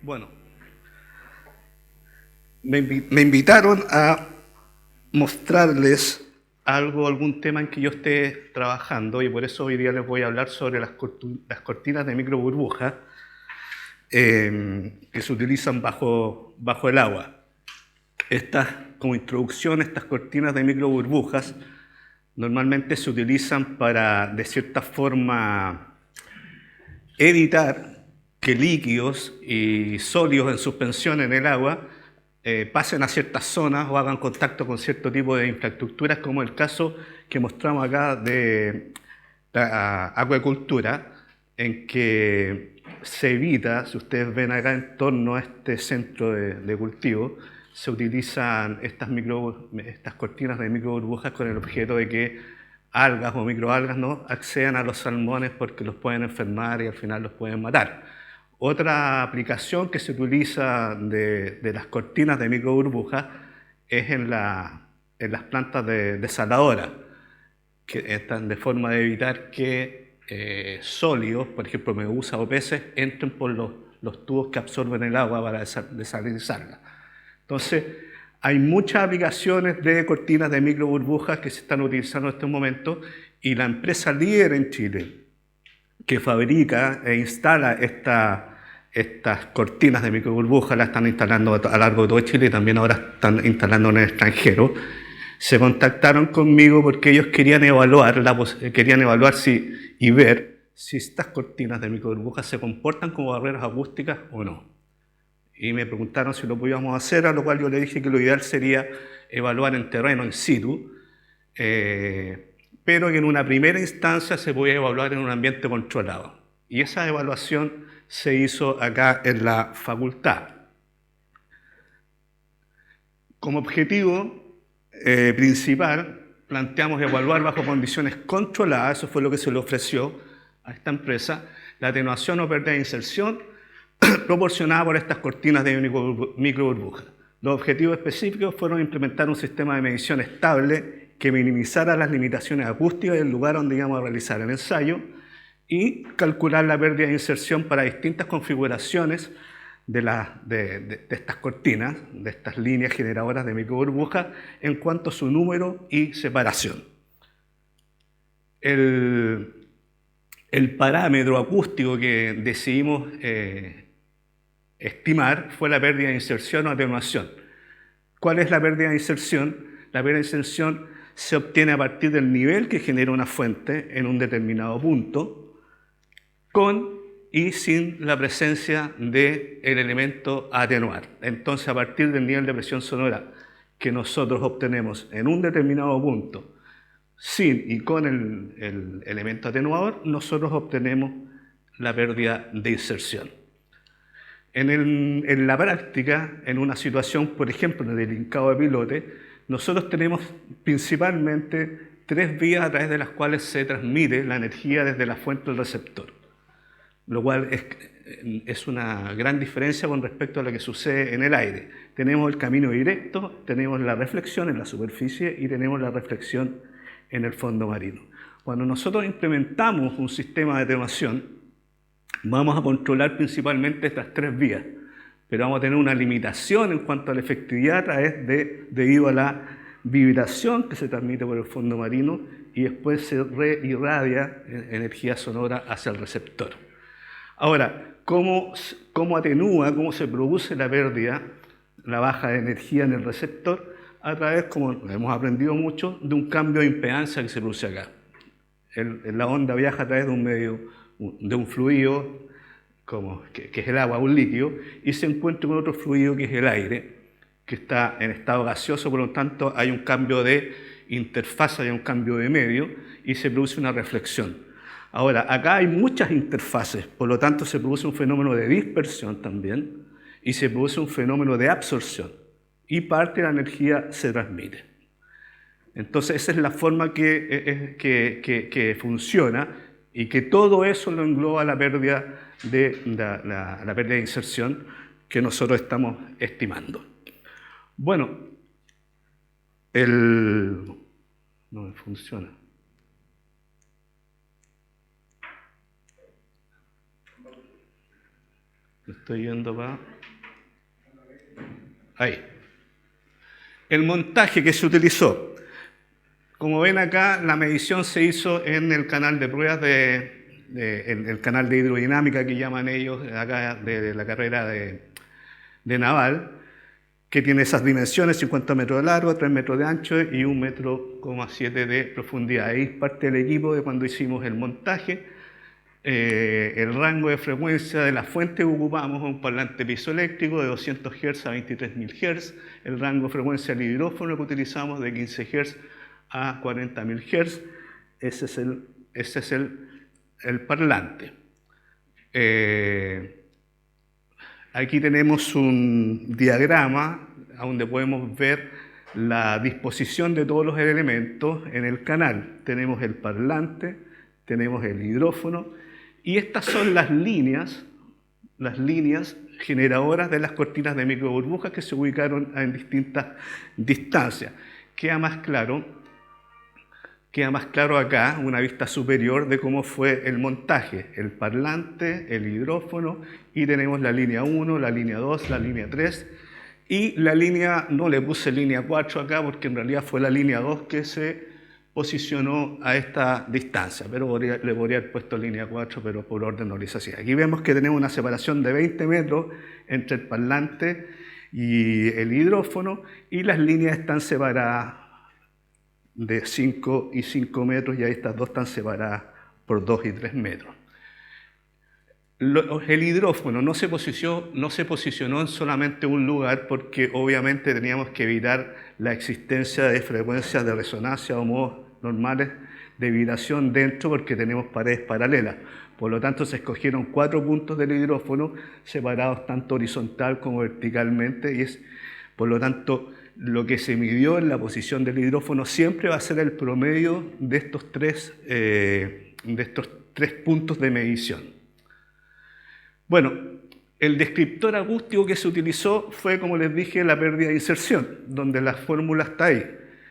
Bueno, me invitaron a mostrarles algún tema en que yo esté trabajando, y por eso hoy día les voy a hablar sobre las cortinas de microburbujas que se utilizan bajo el agua. Como introducción, estas cortinas de microburbujas normalmente se utilizan para, de cierta forma, evitar que líquidos y sólidos en suspensión en el agua pasen a ciertas zonas o hagan contacto con cierto tipo de infraestructuras, como el caso que mostramos acá de la acuicultura, en que se evita, si ustedes ven acá en torno a este centro de cultivo, se utilizan estas cortinas de microburbujas con el objeto de que algas o microalgas no accedan a los salmones porque los pueden enfermar y al final los pueden matar. Otra aplicación que se utiliza de las cortinas de microburbujas es en las plantas de desaladora, que están de forma de evitar que sólidos, por ejemplo medusas o peces, entren por los tubos que absorben el agua para desalinizarla. Entonces, hay muchas aplicaciones de cortinas de microburbujas que se están utilizando en estos momentos, y la empresa líder en Chile que fabrica e instala estas cortinas de microburbujas, las están instalando a lo largo de todo Chile y también ahora están instalando en el extranjero. Se contactaron conmigo porque ellos querían evaluar y ver si estas cortinas de microburbujas se comportan como barreras acústicas o no. Y me preguntaron si lo podíamos hacer, a lo cual yo le dije que lo ideal sería evaluar en terreno, in situ, pero que en una primera instancia se podía evaluar en un ambiente controlado. Y esa evaluación se hizo acá en la facultad. Como objetivo principal, planteamos evaluar bajo condiciones controladas, eso fue lo que se le ofreció a esta empresa, la atenuación o pérdida de inserción proporcionada por estas cortinas de microburbujas. Los objetivos específicos fueron implementar un sistema de medición estable que minimizara las limitaciones acústicas del lugar donde íbamos a realizar el ensayo y calcular la pérdida de inserción para distintas configuraciones de estas cortinas, de estas líneas generadoras de microburbujas, en cuanto a su número y separación. El parámetro acústico que decidimos estimar fue la pérdida de inserción o atenuación. ¿Cuál es la pérdida de inserción? La pérdida de inserción se obtiene a partir del nivel que genera una fuente en un determinado punto, con y sin la presencia del elemento a atenuar. Entonces, a partir del nivel de presión sonora que nosotros obtenemos en un determinado punto, sin y con el elemento atenuador, nosotros obtenemos la pérdida de inserción. En la práctica, en una situación, por ejemplo, de linkado de pilote, nosotros tenemos principalmente 3 vías a través de las cuales se transmite la energía desde la fuente al receptor, lo cual es una gran diferencia con respecto a lo que sucede en el aire. Tenemos el camino directo, tenemos la reflexión en la superficie y tenemos la reflexión en el fondo marino. Cuando nosotros implementamos un sistema de atenuación, vamos a controlar principalmente estas 3 vías, pero vamos a tener una limitación en cuanto a la efectividad debido a la vibración que se transmite por el fondo marino y después se reirradia energía sonora hacia el receptor. Ahora, ¿cómo atenúa, cómo se produce la pérdida, la baja de energía en el receptor? A través, como hemos aprendido mucho, de un cambio de impedancia que se produce acá. La onda viaja a través de un medio, de un fluido, que es el agua, un líquido, y se encuentra con otro fluido que es el aire, que está en estado gaseoso, por lo tanto hay un cambio de interfaz, hay un cambio de medio, y se produce una reflexión. Ahora, acá hay muchas interfaces, por lo tanto se produce un fenómeno de dispersión también, y se produce un fenómeno de absorción, y parte de la energía se transmite. Entonces esa es la forma que funciona, y que todo eso lo engloba la pérdida la pérdida de inserción que nosotros estamos estimando. Bueno, no me funciona. Estoy yendo para... Ahí. El montaje que se utilizó. Como ven acá, la medición se hizo en el canal de pruebas el canal de hidrodinámica que llaman ellos acá de la carrera de naval, que tiene esas dimensiones, 50 metros de largo, 3 metros de ancho y 1,7 metros de profundidad. Ahí es parte del equipo de cuando hicimos el montaje. El rango de frecuencia de la fuente que ocupamos es un parlante piezoeléctrico de 200 Hz a 23.000 Hz. El rango de frecuencia del hidrófono que utilizamos de 15 Hz a 40.000 Hz. Ese es el parlante. Aquí tenemos un diagrama donde podemos ver la disposición de todos los elementos en el canal. Tenemos el parlante, tenemos el hidrófono, y estas son las líneas generadoras de las cortinas de microburbujas que se ubicaron en distintas distancias. Queda más claro acá, una vista superior de cómo fue el montaje, el parlante, el hidrófono, y tenemos la línea 1, la línea 2, la línea 3, y la línea, no le puse línea 4 acá porque en realidad fue la línea 2 que se posicionó a esta distancia, pero le podría haber puesto línea 4, pero por orden no lo hice así. Aquí vemos que tenemos una separación de 20 metros entre el parlante y el hidrófono, y las líneas están separadas de 5 y 5 metros, y ahí estas dos están separadas por 2 y 3 metros. El hidrófono no se posicionó en solamente un lugar porque obviamente teníamos que evitar la existencia de frecuencias de resonancia o modos normales de vibración dentro porque tenemos paredes paralelas. Por lo tanto, se escogieron 4 puntos del hidrófono separados tanto horizontal como verticalmente, y por lo tanto, lo que se midió en la posición del hidrófono siempre va a ser el promedio de estos tres puntos de medición. Bueno, el descriptor acústico que se utilizó fue, como les dije, la pérdida de inserción, donde la fórmula está ahí.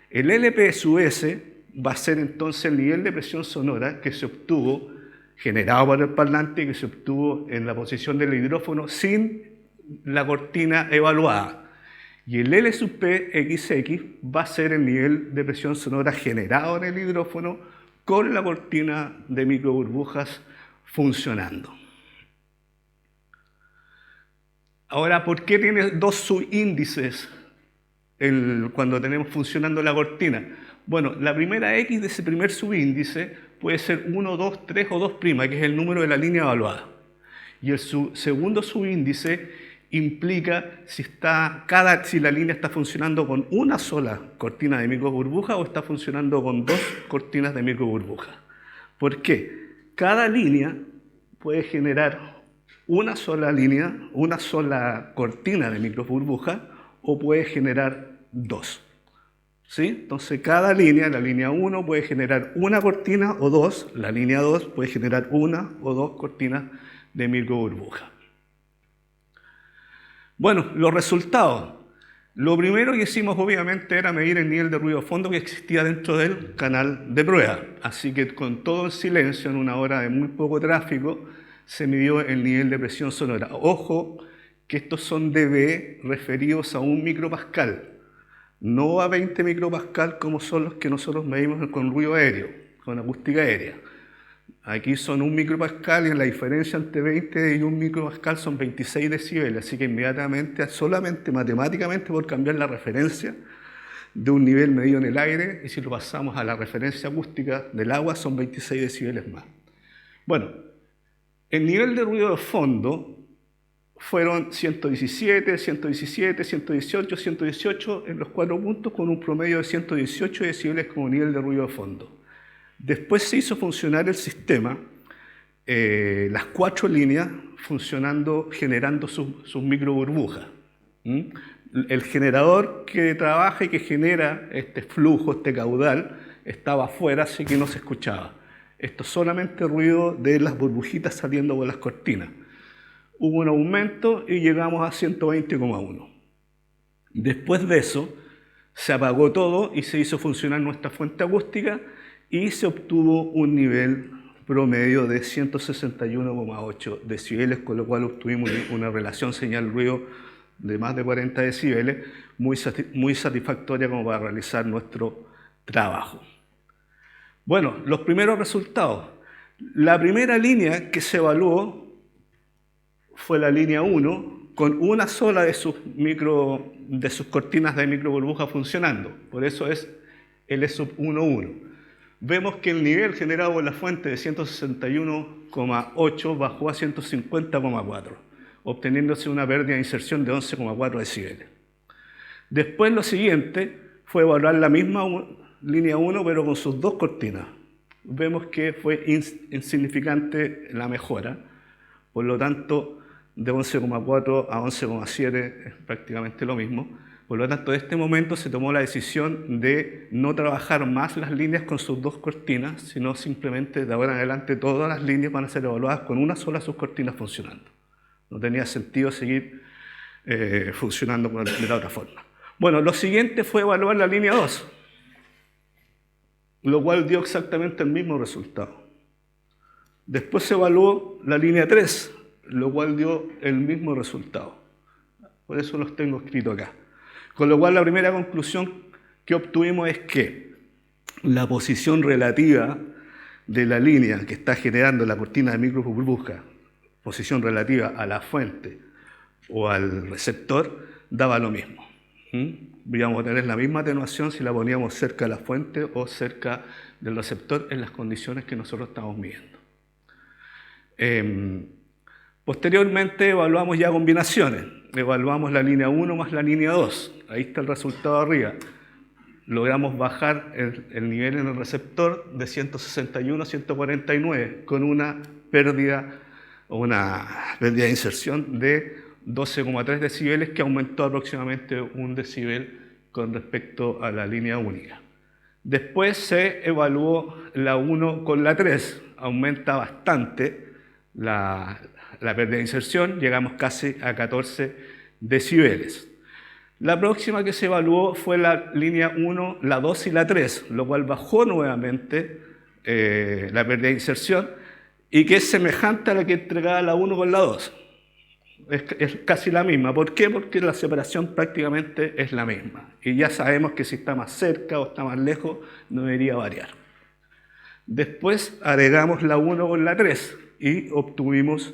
El LP sub S va a ser entonces el nivel de presión sonora que se obtuvo, generado por el parlante, que se obtuvo en la posición del hidrófono sin la cortina evaluada. Y el L sub P XX va a ser el nivel de presión sonora generado en el hidrófono con la cortina de microburbujas funcionando. Ahora, ¿por qué tiene 2 subíndices cuando tenemos funcionando la cortina? Bueno, la primera X de ese primer subíndice puede ser 1, 2, 3 o 2', que es el número de la línea evaluada. Y el segundo subíndice implica si la línea está funcionando con una sola cortina de microburbuja o está funcionando con 2 cortinas de microburbuja. ¿Por qué? Cada línea puede generar una sola cortina de microburbuja, o puede generar 2. ¿Sí? Entonces cada línea, la línea 1 puede generar una cortina o 2, la línea 2 puede generar una o 2 cortinas de microburbuja. Bueno, los resultados. Lo primero que hicimos obviamente era medir el nivel de ruido de fondo que existía dentro del canal de prueba. Así que con todo el silencio, en una hora de muy poco tráfico, se midió el nivel de presión sonora. Ojo que estos son dB referidos a 1 micropascal, no a 20 micropascal como son los que nosotros medimos con ruido aéreo, con acústica aérea. Aquí son 1 micropascal y la diferencia entre 20 y 1 micropascal son 26 decibeles, así que inmediatamente, solamente matemáticamente por cambiar la referencia de un nivel medido en el aire, y si lo pasamos a la referencia acústica del agua son 26 decibeles más. Bueno, el nivel de ruido de fondo fueron 117, 117, 118, 118 en los 4 puntos, con un promedio de 118 decibeles como nivel de ruido de fondo. Después se hizo funcionar el sistema, las 4 líneas funcionando, generando sus microburbujas. El generador que trabaja y que genera este flujo, este caudal, estaba afuera, así que no se escuchaba. Esto es solamente ruido de las burbujitas saliendo por las cortinas. Hubo un aumento y llegamos a 120,1. Después de eso, se apagó todo y se hizo funcionar nuestra fuente acústica y se obtuvo un nivel promedio de 161,8 decibeles, con lo cual obtuvimos una relación señal-ruido de más de 40 decibeles, muy satisfactoria como para realizar nuestro trabajo. Bueno, los primeros resultados. La primera línea que se evaluó fue la línea 1, con una sola de sus cortinas de microburbuja funcionando. Por eso es L sub 1,1. Vemos que el nivel generado por la fuente de 161,8 bajó a 150,4, obteniéndose una pérdida de inserción de 11,4 decibeles. Después lo siguiente fue evaluar la misma línea 1, pero con sus dos cortinas. Vemos que fue insignificante la mejora, por lo tanto, de 11,4 a 11,7 es prácticamente lo mismo. Por lo tanto, en este momento se tomó la decisión de no trabajar más las líneas con sus dos cortinas, sino simplemente de ahora en adelante todas las líneas van a ser evaluadas con una sola subcortina funcionando. No tenía sentido seguir funcionando de la otra forma. Bueno, lo siguiente fue evaluar la línea 2, lo cual dio exactamente el mismo resultado. Después se evaluó la línea 3, lo cual dio el mismo resultado. Por eso los tengo escritos acá. Con lo cual la primera conclusión que obtuvimos es que la posición relativa de la línea que está generando la cortina de microburbuja, posición relativa a la fuente o al receptor, daba lo mismo. Íbamos a tener la misma atenuación si la poníamos cerca de la fuente o cerca del receptor en las condiciones que nosotros estamos midiendo. Posteriormente evaluamos ya combinaciones. Evaluamos la línea 1 más la línea 2. Ahí está el resultado arriba. Logramos bajar el nivel en el receptor de 161 a 149 con una pérdida de inserción de 12,3 decibeles, que aumentó aproximadamente 1 decibel con respecto a la línea única. Después se evaluó la 1 con la 3. Aumenta bastante la pérdida de inserción, llegamos casi a 14 decibeles. La próxima que se evaluó fue la línea 1, la 2 y la 3, lo cual bajó nuevamente la pérdida de inserción y que es semejante a la que entregaba la 1 con la 2. Es casi la misma. ¿Por qué? Porque la separación prácticamente es la misma. Y ya sabemos que si está más cerca o está más lejos, no debería variar. Después agregamos la 1 con la 3 y obtuvimos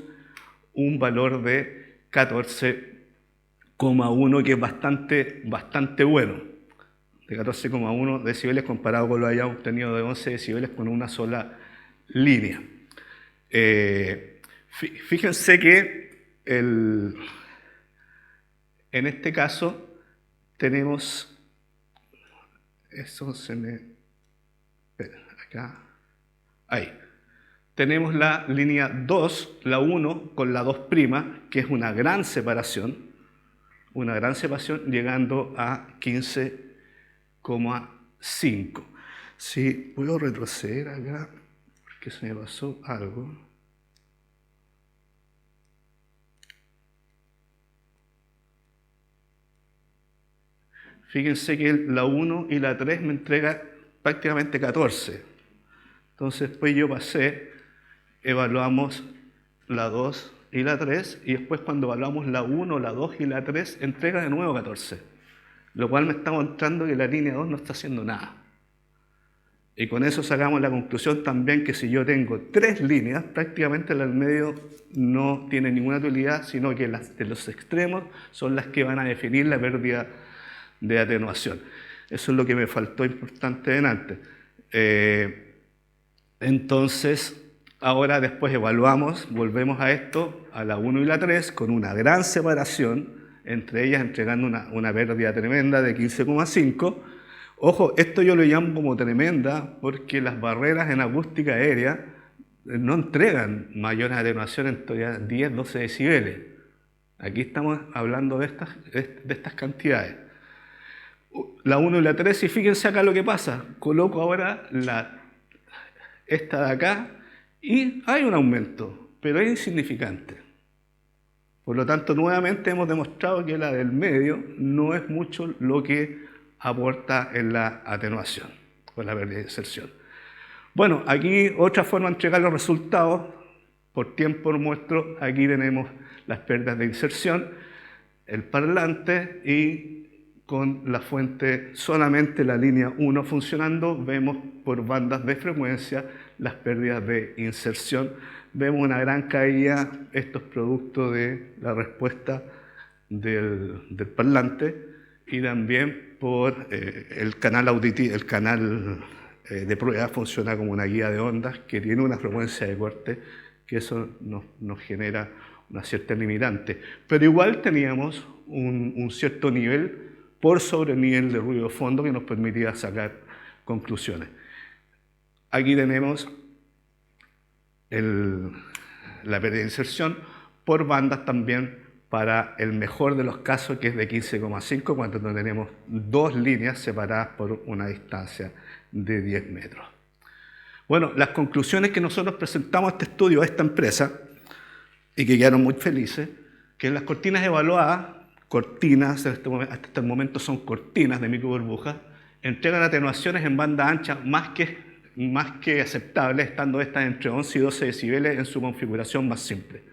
un valor de 14,1, que es bastante bueno. De 14,1 decibeles comparado con lo que hayamos obtenido de 11 decibeles con una sola línea. Fíjense que en este caso tenemos, eso se me, espera, acá, ahí, tenemos la línea 2, la 1 con la 2', que es una gran separación, llegando a 15,5. Si puedo retroceder acá, porque se me pasó algo. Fíjense que la 1 y la 3 me entrega prácticamente 14. Entonces después yo evaluamos la 2 y la 3, y después cuando evaluamos la 1, la 2 y la 3, entrega de nuevo 14. Lo cual me está mostrando que la línea 2 no está haciendo nada. Y con eso sacamos la conclusión también que si yo tengo 3 líneas, prácticamente la del medio no tiene ninguna utilidad, sino que las de los extremos son las que van a definir la pérdida de atenuación. Eso es lo que me faltó importante delante. Entonces, ahora después evaluamos, volvemos a esto, a la 1 y la 3, con una gran separación entre ellas, entregando una pérdida tremenda de 15,5. Ojo, esto yo lo llamo como tremenda porque las barreras en acústica aérea no entregan mayor atenuación entre 10, 12 decibeles. Aquí estamos hablando de estas cantidades. La 1 y la 3, y fíjense acá lo que pasa. Coloco ahora esta de acá y hay un aumento, pero es insignificante. Por lo tanto, nuevamente hemos demostrado que la del medio no es mucho lo que aporta en la atenuación o en la pérdida de inserción. Bueno, aquí otra forma de entregar los resultados por tiempo nuestro. Aquí tenemos las pérdidas de inserción, el parlante, y con la fuente solamente la línea 1 funcionando, vemos por bandas de frecuencia las pérdidas de inserción. Vemos una gran caída, esto es producto de la respuesta del parlante, y también por el canal auditivo, el canal de prueba funciona como una guía de ondas que tiene una frecuencia de corte, que eso nos genera una cierta limitante. Pero igual teníamos un cierto nivel por sobre el nivel de ruido de fondo que nos permitía sacar conclusiones. Aquí tenemos la pérdida de inserción por bandas también para el mejor de los casos, que es de 15,5, cuando tenemos dos líneas separadas por una distancia de 10 metros. Bueno, las conclusiones que nosotros presentamos a este estudio, a esta empresa, y que quedaron muy felices, que las cortinas evaluadas, cortinas, hasta este momento son cortinas de microburbujas, entregan atenuaciones en banda ancha más que aceptables, estando estas entre 11 y 12 decibeles en su configuración más simple.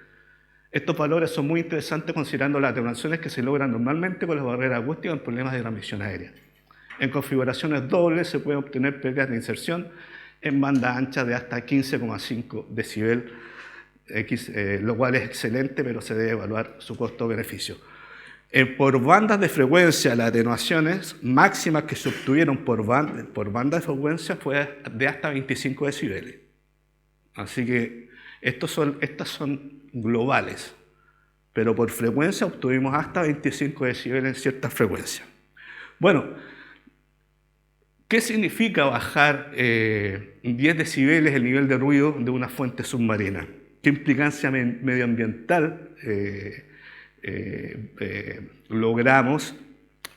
Estos valores son muy interesantes considerando las atenuaciones que se logran normalmente con las barreras acústicas en problemas de transmisión aérea. En configuraciones dobles se puede obtener pérdidas de inserción en banda ancha de hasta 15,5 decibel, lo cual es excelente, pero se debe evaluar su costo-beneficio. Por bandas de frecuencia, las atenuaciones máximas que se obtuvieron por banda de frecuencia fue de hasta 25 decibeles. Así que estas son globales, pero por frecuencia obtuvimos hasta 25 decibeles en ciertas frecuencias. Bueno, ¿qué significa bajar 10 decibeles el nivel de ruido de una fuente submarina? ¿Qué implicancia medioambiental logramos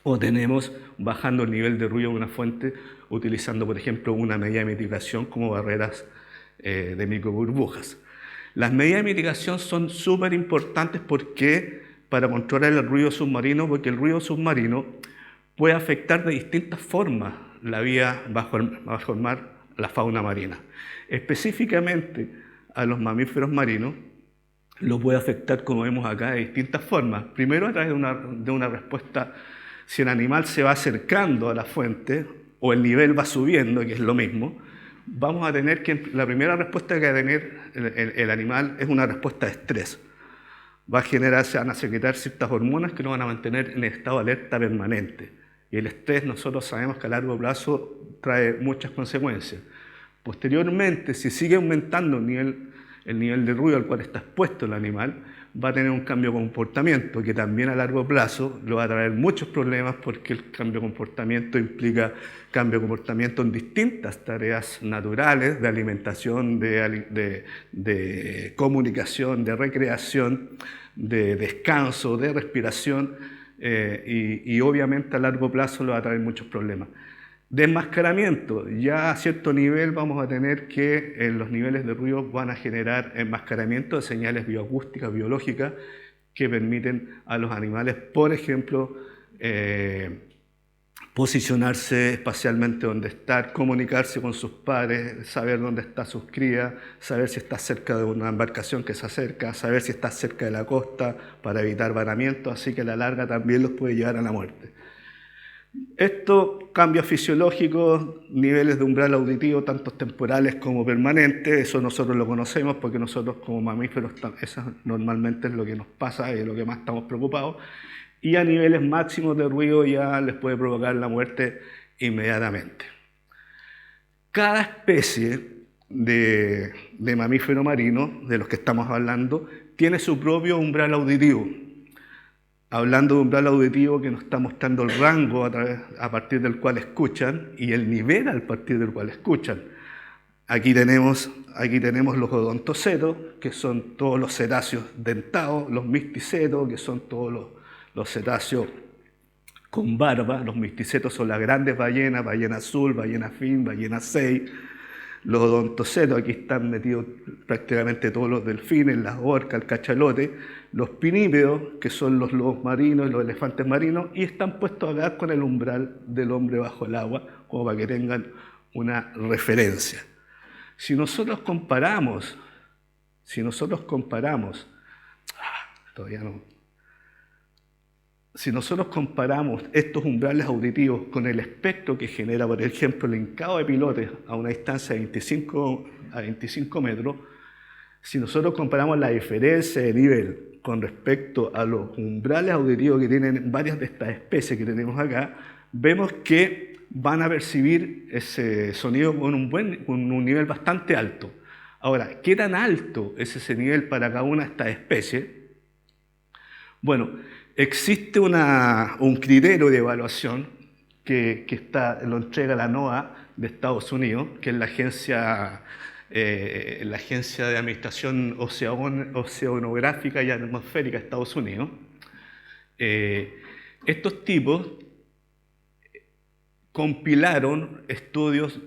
o tenemos bajando el nivel de ruido de una fuente utilizando, por ejemplo, una medida de mitigación como barreras de microburbujas? Las medidas de mitigación son súper importantes para controlar el ruido submarino, porque el ruido submarino puede afectar de distintas formas la vida bajo el mar, la fauna marina. Específicamente a los mamíferos marinos lo puede afectar, como vemos acá, de distintas formas. Primero, a través de una respuesta, si el animal se va acercando a la fuente o el nivel va subiendo, que es lo mismo, vamos a tener que, la primera respuesta que va a tener el animal es una respuesta de estrés. Se van a secretar ciertas hormonas que nos van a mantener en estado de alerta permanente. Y el estrés, nosotros sabemos que a largo plazo trae muchas consecuencias. Posteriormente, si sigue aumentando el nivel de ruido al cual está expuesto el animal, va a tener un cambio de comportamiento que también a largo plazo le va a traer muchos problemas, porque el cambio de comportamiento implica cambio de comportamiento en distintas tareas naturales de alimentación, de comunicación, de recreación, de descanso, de respiración, y obviamente a largo plazo le va a traer muchos problemas. Desmascaramiento. Ya a cierto nivel vamos a tener que los niveles de ruido van a generar enmascaramiento de señales bioacústicas, biológicas, que permiten a los animales, por ejemplo, posicionarse espacialmente donde estar, comunicarse con sus pares, saber dónde está sus crías, saber si está cerca de una embarcación que se acerca, saber si está cerca de la costa para evitar varamientos, así que a la larga también los puede llevar a la muerte. Estos cambios fisiológicos, niveles de umbral auditivo, tanto temporales como permanentes, eso nosotros lo conocemos porque nosotros como mamíferos, eso normalmente es lo que nos pasa y es lo que más estamos preocupados, y a niveles máximos de ruido ya les puede provocar la muerte inmediatamente. Cada especie de mamífero marino, de los que estamos hablando, tiene su propio umbral auditivo. Hablando de umbral auditivo, que nos está mostrando el rango a partir del cual escuchan y el nivel a partir del cual escuchan. Aquí tenemos los odontocetos, que son todos los cetáceos dentados, los misticetos, que son todos los cetáceos con barba. Los misticetos son las grandes ballenas, ballena azul, ballena fin, ballena sei. Los odontocetos, aquí están metidos prácticamente todos los delfines, las orcas, el cachalote, los pinípedos, que son los lobos marinos y los elefantes marinos, y están puestos acá con el umbral del hombre bajo el agua, como para que tengan una referencia. Si nosotros comparamos, todavía no. Si nosotros comparamos estos umbrales auditivos con el espectro que genera, por ejemplo, el hincado de pilotes a una distancia de 25 metros, si nosotros comparamos la diferencia de nivel con respecto a los umbrales auditivos que tienen varias de estas especies que tenemos acá, vemos que van a percibir ese sonido con un nivel bastante alto. Ahora, ¿qué tan alto es ese nivel para cada una de estas especies? Bueno, existe un criterio de evaluación que lo entrega la NOAA de Estados Unidos, que es la agencia de Administración Oceanográfica y Atmosférica de Estados Unidos. Estos tipos compilaron estudios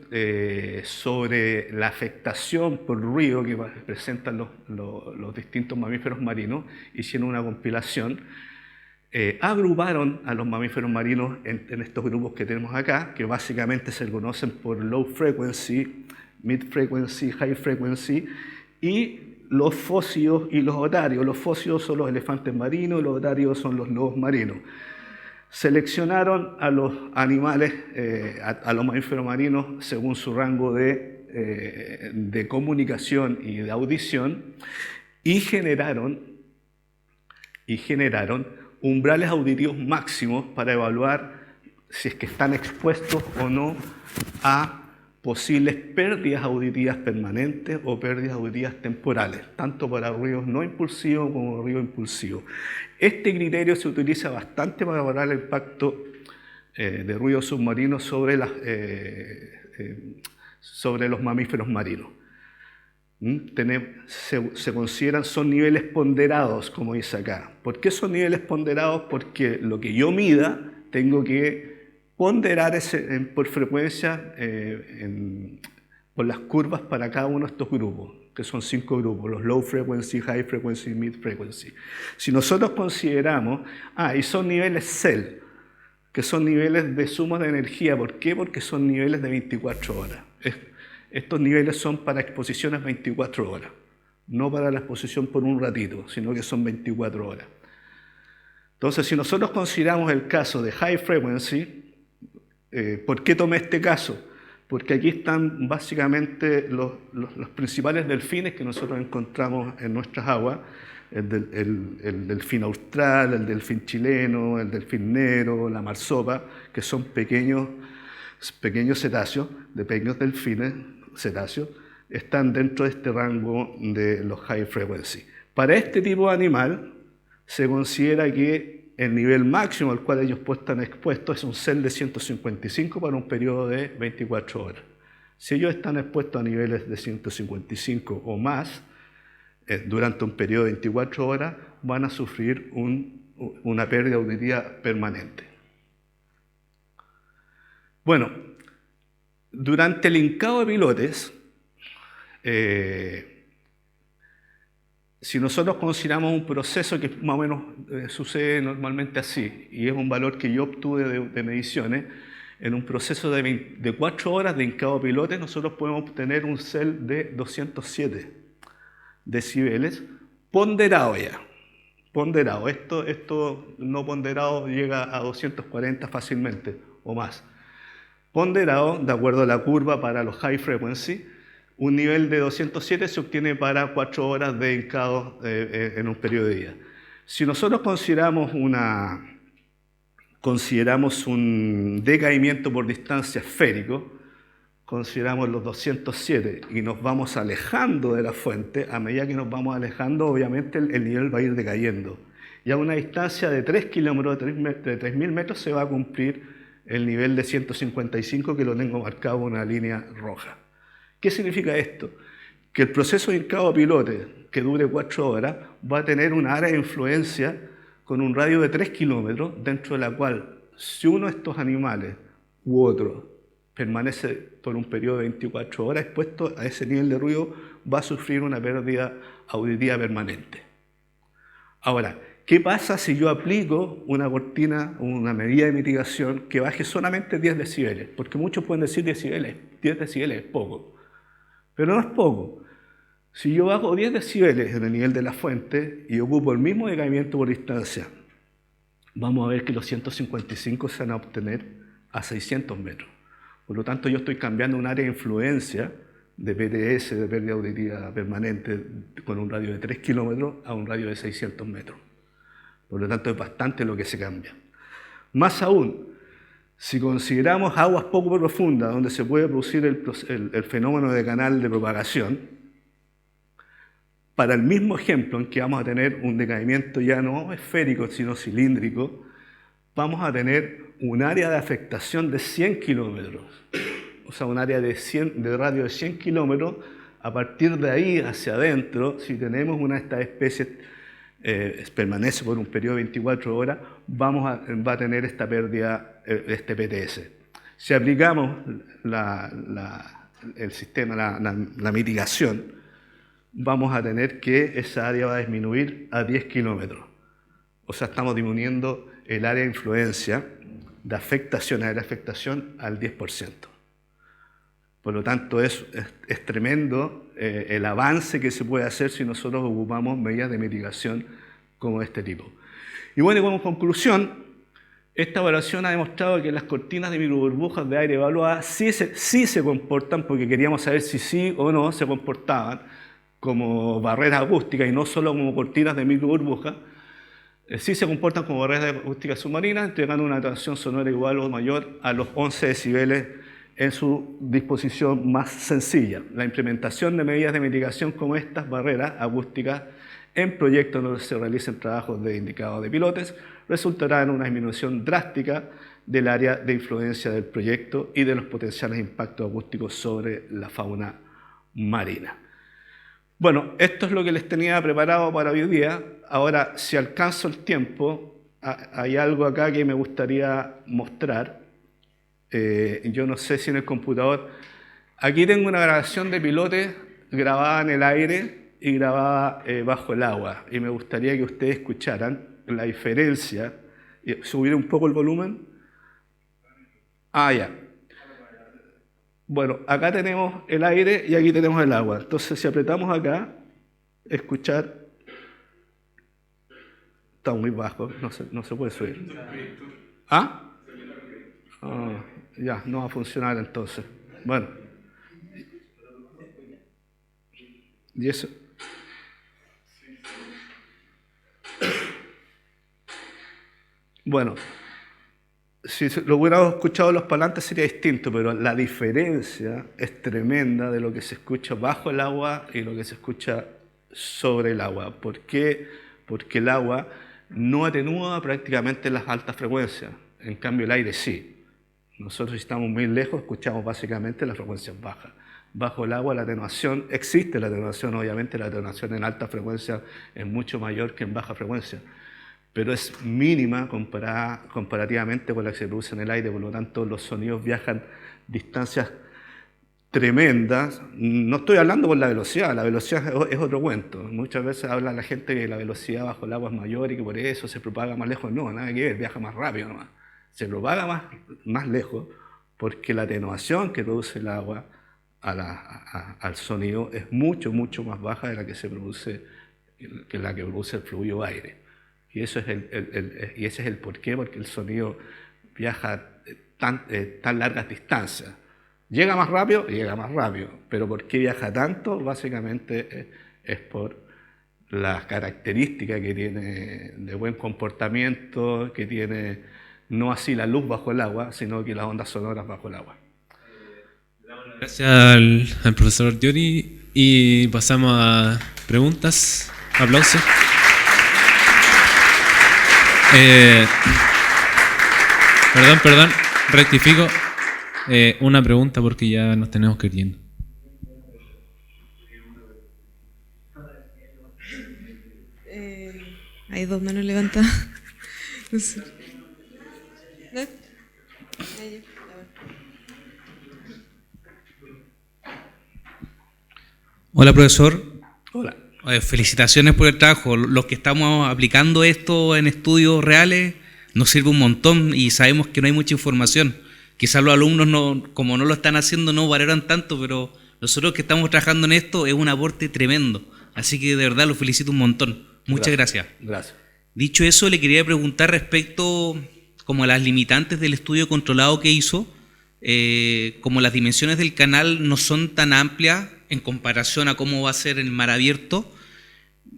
sobre la afectación por ruido que presentan los distintos mamíferos marinos, hicieron una compilación, agruparon a los mamíferos marinos en estos grupos que tenemos acá, que básicamente se conocen por low frequency, mid frequency, high frequency, y los fósidos y los otarios. Los fósidos son los elefantes marinos, los otarios son los lobos marinos. Seleccionaron a los animales, a los mamíferos marinos, según su rango de comunicación y de audición, y generaron umbrales auditivos máximos para evaluar si es que están expuestos o no a posibles pérdidas auditivas permanentes o pérdidas auditivas temporales, tanto para ruidos no impulsivos como ruidos impulsivos. Este criterio se utiliza bastante para evaluar el impacto de ruidos submarinos sobre los mamíferos marinos. Se consideran, son niveles ponderados, como dice acá. ¿Por qué son niveles ponderados? Porque lo que yo mida tengo que ponderar por frecuencia por las curvas para cada uno de estos grupos, que son 5 grupos, los low frequency, high frequency, mid frequency. Si nosotros consideramos, y son niveles CEL, que son niveles de suma de energía. ¿Por qué? Porque son niveles de 24 horas. Estos niveles son para exposiciones 24 horas, no para la exposición por un ratito, sino que son 24 horas. Entonces, si nosotros consideramos el caso de high frequency, ¿por qué tomé este caso? Porque aquí están básicamente los principales delfines que nosotros encontramos en nuestras aguas, el delfín austral, el delfín chileno, el delfín negro, la marsopa, que son pequeños cetáceos, de pequeños delfines cetáceos, están dentro de este rango de los high frequency. Para este tipo de animal se considera que el nivel máximo al cual ellos están expuestos es un CEL de 155 para un periodo de 24 horas. Si ellos están expuestos a niveles de 155 o más durante un periodo de 24 horas, van a sufrir una pérdida auditiva permanente. Bueno, durante el hincado de pilotes, si nosotros consideramos un proceso que más o menos sucede normalmente así, y es un valor que yo obtuve de mediciones, en un proceso de 4 horas de hincado de pilotes, nosotros podemos obtener un CEL de 207 decibeles, ponderado ya. Ponderado. Esto no ponderado llega a 240 fácilmente o más. Ponderado, de acuerdo a la curva para los high frequency, un nivel de 207 se obtiene para 4 horas de hincado en un periodo de día. Si nosotros consideramos un decaimiento por distancia esférico, consideramos los 207 y nos vamos alejando de la fuente, a medida que nos vamos alejando, obviamente el nivel va a ir decayendo. Y a una distancia de 3 kilómetros, de 3.000 metros, se va a cumplir el nivel de 155, que lo tengo marcado con una línea roja. ¿Qué significa esto? Que el proceso de hincado de pilotes, que dure 4 horas, va a tener una área de influencia con un radio de 3 kilómetros, dentro de la cual, si uno de estos animales u otro permanece por un periodo de 24 horas expuesto a ese nivel de ruido, va a sufrir una pérdida auditiva permanente. Ahora, ¿qué pasa si yo aplico una cortina, una medida de mitigación que baje solamente 10 decibeles? Porque muchos pueden decir 10 decibeles es poco. Pero no es poco. Si yo bajo 10 decibeles en el nivel de la fuente y ocupo el mismo decaimiento por distancia, vamos a ver que los 155 se van a obtener a 600 metros. Por lo tanto, yo estoy cambiando un área de influencia de PTS, de pérdida auditiva permanente, con un radio de 3 kilómetros a un radio de 600 metros. Por lo tanto, es bastante lo que se cambia. Más aún, si consideramos aguas poco profundas, donde se puede producir el fenómeno de canal de propagación, para el mismo ejemplo en que vamos a tener un decaimiento ya no esférico, sino cilíndrico, vamos a tener un área de afectación de 100 kilómetros. O sea, un área de radio de 100 kilómetros. A partir de ahí hacia adentro, si tenemos una de estas especies permanece por un periodo de 24 horas, va a tener esta pérdida, este PTS. Si aplicamos el sistema, la mitigación, vamos a tener que esa área va a disminuir a 10 kilómetros. O sea, estamos disminuyendo el área de influencia de afectación, área de afectación al 10%. Por lo tanto, es tremendo el avance que se puede hacer si nosotros ocupamos medidas de mitigación como este tipo. Y bueno, como conclusión, esta evaluación ha demostrado que las cortinas de microburbujas de aire evaluadas sí se comportan, porque queríamos saber si sí o no se comportaban como barreras acústicas y no solo como cortinas de microburbujas, sí se comportan como barreras acústicas submarinas, entregando una atenuación sonora igual o mayor a los 11 decibeles en su disposición más sencilla. La implementación de medidas de mitigación como estas barreras acústicas en proyectos donde se realicen trabajos de indicado de pilotes resultará en una disminución drástica del área de influencia del proyecto y de los potenciales impactos acústicos sobre la fauna marina. Bueno, esto es lo que les tenía preparado para hoy día. Ahora, si alcanzo el tiempo, hay algo acá que me gustaría mostrar. Yo no sé si en el computador. Aquí tengo una grabación de pilotes grabada en el aire y grabada bajo el agua. Y me gustaría que ustedes escucharan la diferencia. ¿Subir un poco el volumen? Ya. Bueno, acá tenemos el aire y aquí tenemos el agua. Entonces, si apretamos acá, escuchar, está muy bajo, no se puede subir. Ya, no va a funcionar entonces. Bueno. ¿Y eso? Bueno. Si lo hubiéramos escuchado en los parlantes sería distinto, pero la diferencia es tremenda de lo que se escucha bajo el agua y lo que se escucha sobre el agua. ¿Por qué? Porque el agua no atenúa prácticamente las altas frecuencias, en cambio el aire sí. Nosotros, si estamos muy lejos, escuchamos básicamente las frecuencias bajas. Bajo el agua la atenuación, existe la atenuación, obviamente la atenuación en alta frecuencia es mucho mayor que en baja frecuencia, pero es mínima comparativamente con la que se produce en el aire, por lo tanto los sonidos viajan distancias tremendas. No estoy hablando con la velocidad es otro cuento. Muchas veces habla la gente que la velocidad bajo el agua es mayor y que por eso se propaga más lejos. No, nada que ver, viaja más rápido nomás. Se propaga más lejos porque la atenuación que produce el agua al sonido es mucho más baja de la que se produce, que la que produce el fluido aire. Y ese es el porqué, porque el sonido viaja tan largas distancias. Llega más rápido, pero ¿por qué viaja tanto? Básicamente es por las características que tiene de buen comportamiento, que tiene no así la luz bajo el agua, sino que las ondas sonoras bajo el agua. Gracias al profesor Diori y pasamos a preguntas, aplausos. Perdón, rectifico. Una pregunta porque ya nos tenemos que ir yendo. Hay dos manos levantadas. No sé. ¿No? Hola, profesor. Hola. Felicitaciones por el trabajo. Los que estamos aplicando esto en estudios reales nos sirve un montón y sabemos que no hay mucha información. Quizás los alumnos, como no lo están haciendo, no valoran tanto, pero Nosotros que estamos trabajando en esto es un aporte tremendo. Así que de verdad lo felicito un montón. Muchas gracias. Gracias. Dicho eso, le quería preguntar respecto como a las limitantes del estudio controlado que hizo. Como las dimensiones del canal no son tan amplias en comparación a cómo va a ser el mar abierto,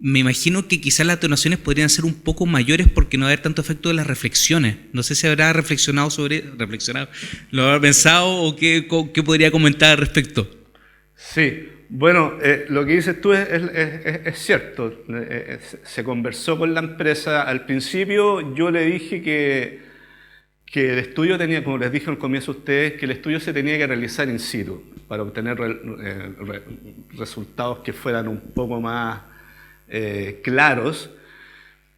me imagino que quizás las atenuaciones podrían ser un poco mayores porque no va a haber tanto efecto de las reflexiones. No sé si habrá reflexionado, lo habrá pensado o qué podría comentar al respecto. Sí, bueno, lo que dices tú es cierto. Se conversó con la empresa. Al principio yo le dije que el estudio tenía, como les dije al comienzo a ustedes, que el estudio se tenía que realizar in situ para obtener resultados que fueran un poco más claros,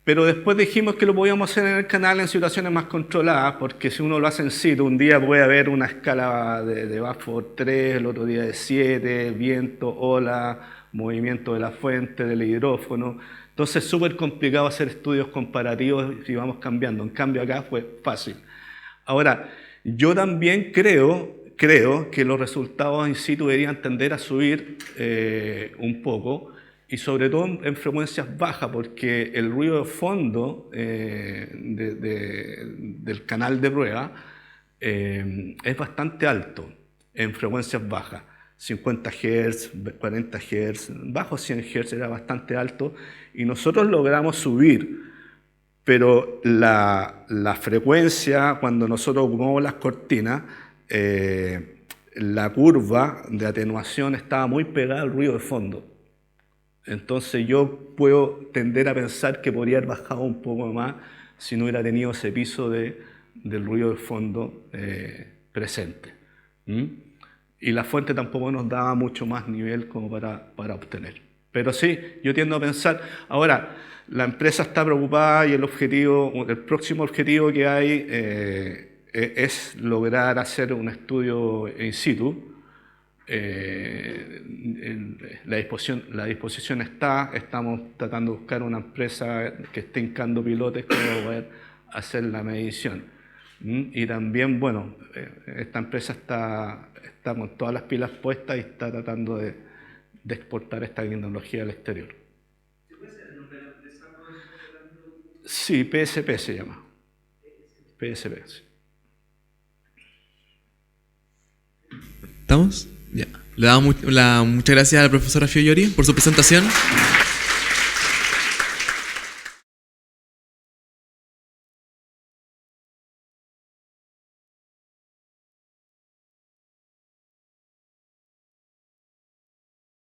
pero después dijimos que lo podíamos hacer en el canal en situaciones más controladas, porque si uno lo hace in situ, un día puede haber una escala de Bafford 3, el otro día de 7, viento, ola, movimiento de la fuente, del hidrófono. Entonces es súper complicado hacer estudios comparativos y vamos cambiando. En cambio acá fue fácil. Ahora, yo también creo que los resultados in situ deberían tender a subir un poco, y sobre todo en frecuencias bajas, porque el ruido de fondo del canal de prueba es bastante alto en frecuencias bajas. 50 Hz, 40 Hz, bajo 100 Hz era bastante alto, y nosotros logramos subir. Pero la frecuencia, cuando nosotros ocupamos las cortinas, la curva de atenuación estaba muy pegada al ruido de fondo. Entonces yo puedo tender a pensar que podría haber bajado un poco más si no hubiera tenido ese piso del ruido de fondo presente. Y la fuente tampoco nos daba mucho más nivel como para obtener. Pero sí, yo tiendo a pensar. Ahora, la empresa está preocupada y el próximo objetivo que hay es lograr hacer un estudio in situ. La disposición está, estamos tratando de buscar una empresa que esté hincando pilotes para poder hacer la medición. Y también, bueno, esta empresa está con todas las pilas puestas y está tratando de exportar esta tecnología al exterior. ¿Se puede saber el nombre de la empresa? Sí, PSP se llama. PSP, sí. ¿Estamos? Ya. Le damos muchas gracias a la profesora Fiori por su presentación.